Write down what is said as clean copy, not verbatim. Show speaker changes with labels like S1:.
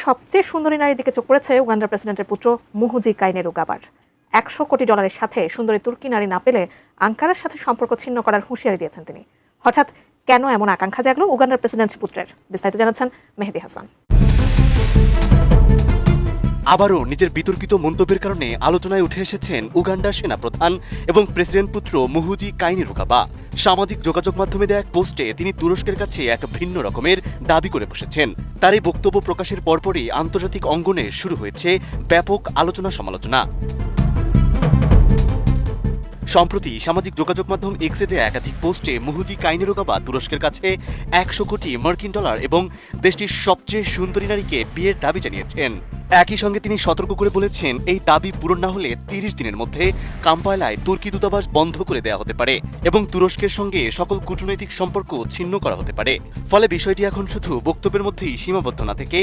S1: সবচেয়ে সুন্দরী নারীর দিকে চোখ পড়েছে উগান্ডার প্রেসিডেন্টের পুত্র মুহুজি কাইনেরুগাবার। $100 কোটি সাথে সুন্দরী তুর্কি নারী না পেলে আঙ্কারার সাথে সম্পর্ক ছিন্ন করার হুঁশিয়ারি দিয়েছেন তিনি। হঠাৎ কেন এমন আকাঙ্ক্ষা জাগলো উগান্ডার প্রেসিডেন্ট পুত্রের? বিস্তারিত জানাচ্ছেন মেহেদী হাসান।
S2: আবারও নিজের বিতর্কিত মন্তব্যের কারণে আলোচনায় উঠে এসেছেন উগান্ডার সেনাপ্রধান এবং প্রেসিডেন্ট পুত্র মুহুজি কাইনেরুগাবা। সামাজিক যোগাযোগ মাধ্যমে দেয়া এক পোস্টে তিনি তুরস্কের কাছে এক ভিন্ন রকমের দাবি করে বসেছেন। তার এই বক্তব্য প্রকাশের পরপরই আন্তর্জাতিক অঙ্গনে শুরু হয়েছে ব্যাপক আলোচনা সমালোচনা। সম্প্রতি সামাজিক যোগাযোগ মাধ্যম এক্সে দেয়া একাধিক পোস্টে মুহুজি কাইনেরুগাবা তুরস্কের কাছে $100 কোটি এবং দেশটির সবচেয়ে সুন্দরী নারীকে বিয়ের দাবি জানিয়েছেন। একই সঙ্গে তিনি সতর্ক করে বলেছেন, এই দাবি পূরণ না হলে 30 দিনের মধ্যে কাম্পালায় তুর্কি দূতাবাস বন্ধ করে দেওয়া হতে পারে এবং তুরস্কের সঙ্গে সকল কূটনৈতিক সম্পর্ক ছিন্ন করা হতে পারে। ফলে বিষয়টি এখন শুধু বক্তব্যের মধ্যেই সীমাবদ্ধ না থেকে